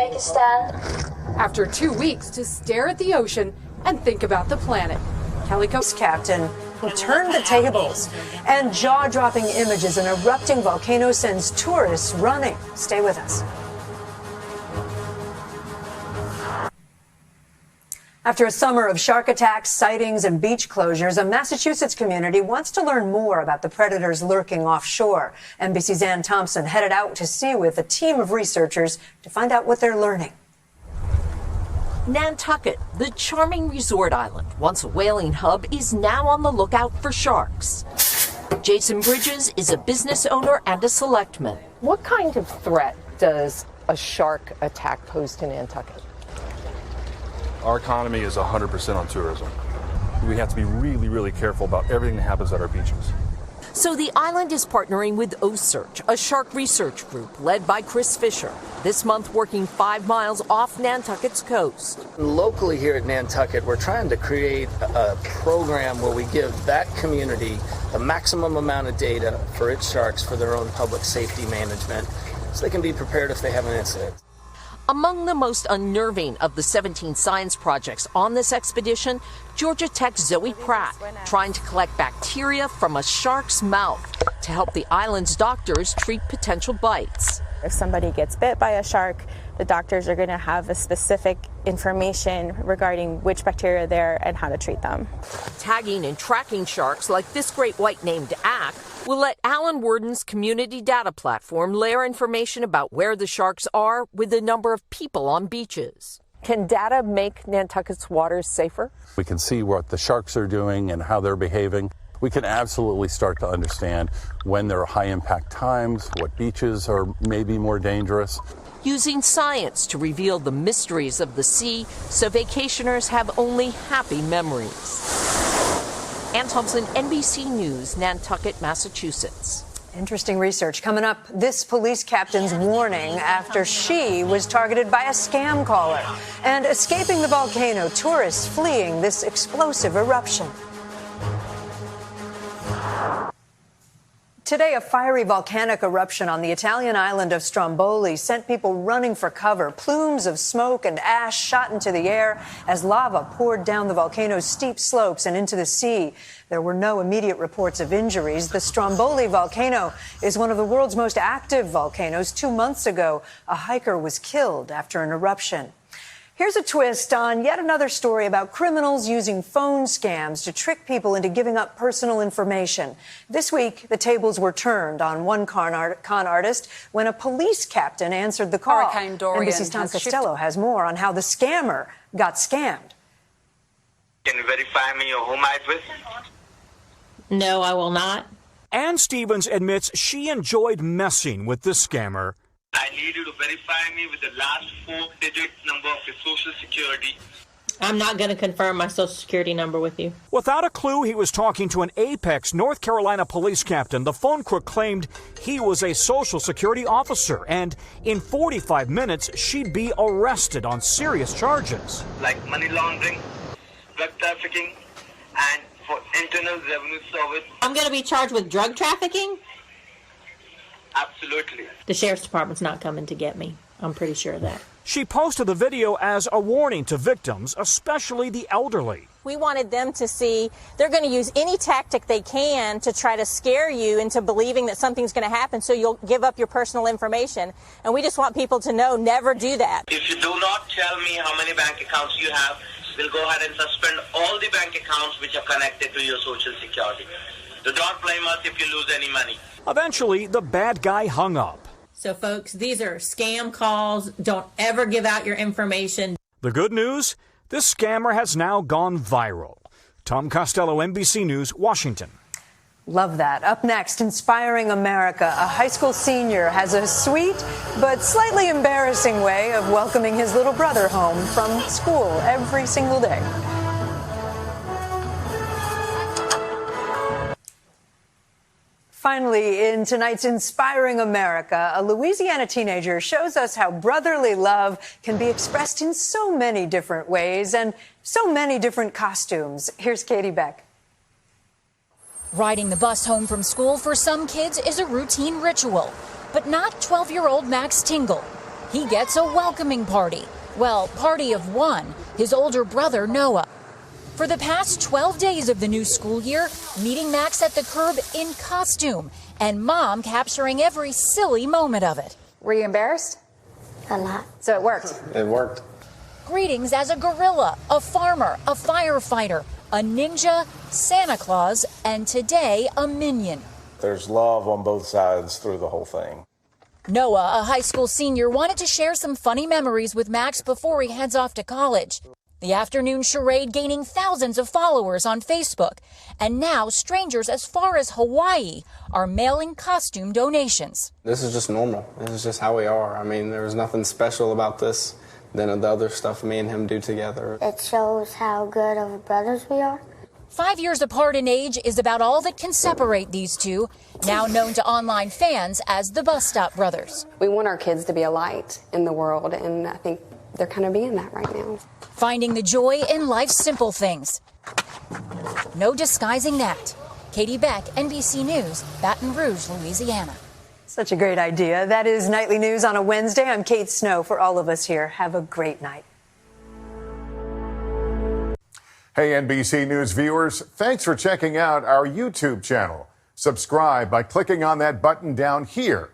Uzbekistan. After 2 weeks to stare at the ocean and think about the planet, Calico captain who turned the tables, and jaw-dropping images. An erupting volcano sends tourists running. Stay with us. After a summer of shark attacks, sightings, and beach closures, a Massachusetts community wants to learn more about the predators lurking offshore. NBC's Ann Thompson headed out to sea with a team of researchers to find out what they're learning. Nantucket, the charming resort island, once a whaling hub, is now on the lookout for sharks. Jason Bridges is a business owner and a selectman. What kind of threat does a shark attack pose to Nantucket? Our economy is 100% on tourism. We have to be really, really careful about everything that happens at our beaches. So the island is partnering with OSearch, a shark research group led by Chris Fisher, this month working 5 miles off Nantucket's coast. Locally here at Nantucket, we're trying to create a program where we give that community the maximum amount of data for its sharks for their own public safety management, so they can be prepared if they have an incident. Among the most unnerving of the 17 science projects on this expedition, Georgia Tech's Zoe Pratt, trying to collect bacteria from a shark's mouth to help the island's doctors treat potential bites. If somebody gets bit by a shark, the doctors are going to have a specific information regarding which bacteria there and how to treat them. Tagging and tracking sharks like this great white named Ack will let Alan Worden's community data platform layer information about where the sharks are with the number of people on beaches. Can data make Nantucket's waters safer? We can see what the sharks are doing and how they're behaving. We can absolutely start to understand when there are high impact times, what beaches are maybe more dangerous. Using science to reveal the mysteries of the sea so vacationers have only happy memories. Ann Thompson, NBC News, Nantucket, Massachusetts. Interesting research coming up. This police captain's warning after she was targeted by a scam caller. And escaping the volcano, tourists fleeing this explosive eruption. Today, a fiery volcanic eruption on the Italian island of Stromboli sent people running for cover. Plumes of smoke and ash shot into the air as lava poured down the volcano's steep slopes and into the sea. There were no immediate reports of injuries. The Stromboli volcano is one of the world's most active volcanoes. 2 months ago, a hiker was killed after an eruption. Here's a twist on yet another story about criminals using phone scams to trick people into giving up personal information. This week, the tables were turned on one con artist when a police captain answered the call. Hurricane Dorian NBC's Tom Costello has more on how the scammer got scammed. Can you verify me your home address? No, I will not. Ann Stevens admits she enjoyed messing with this scammer. I need you to verify me with the last 4-digit number of your social security. I'm not going to confirm my social security number with you. Without a clue he was talking to an Apex, North Carolina police captain, the phone crook claimed he was a social security officer, and in 45 minutes she'd be arrested on serious charges. Like money laundering, drug trafficking, and for Internal Revenue Service. I'm going to be charged with drug trafficking? Absolutely. The sheriff's department's not coming to get me. I'm pretty sure of that. She posted the video as a warning to victims, especially the elderly. We wanted them to see they're going to use any tactic they can to try to scare you into believing that something's going to happen so you'll give up your personal information. And we just want people to know, never do that. If you do not tell me how many bank accounts you have, we'll go ahead and suspend all the bank accounts which are connected to your social security. So don't blame us if you lose any money. Eventually, the bad guy hung up. So, folks, these are scam calls. Don't ever give out your information. The good news? This scammer has now gone viral. Tom Costello, NBC News, Washington. Love that. Up next, Inspiring America. A high school senior has a sweet but slightly embarrassing way of welcoming his little brother home from school every single day. Finally, in tonight's Inspiring America, a Louisiana teenager shows us how brotherly love can be expressed in so many different ways and so many different costumes. Here's Katie Beck. Riding the bus home from school for some kids is a routine ritual, but not 12-year-old Max Tingle. He gets a welcoming party. Well, party of one, his older brother, Noah. For the past 12 days of the new school year, meeting Max at the curb in costume, and Mom capturing every silly moment of it. Were you embarrassed? A lot. So it worked? It worked. Greetings as a gorilla, a farmer, a firefighter, a ninja, Santa Claus, and today a minion. There's love on both sides through the whole thing. Noah, a high school senior, wanted to share some funny memories with Max before he heads off to college. The afternoon charade gaining thousands of followers on Facebook. And now strangers as far as Hawaii are mailing costume donations. This is just normal. This is just how we are. I mean, there was nothing special about this than the other stuff me and him do together. It shows how good of brothers we are. 5 years apart in age is about all that can separate these two, now known to online fans as the Bus Stop Brothers. We want our kids to be a light in the world, and I think they're kind of being that right now. Finding the joy in life's simple things. No disguising that. Katie Beck, NBC News, Baton Rouge, Louisiana. Such a great idea. That is Nightly News on a Wednesday. I'm Kate Snow. For all of us here, have a great night. Hey, NBC News viewers, thanks for checking out our YouTube channel. Subscribe by clicking on that button down here.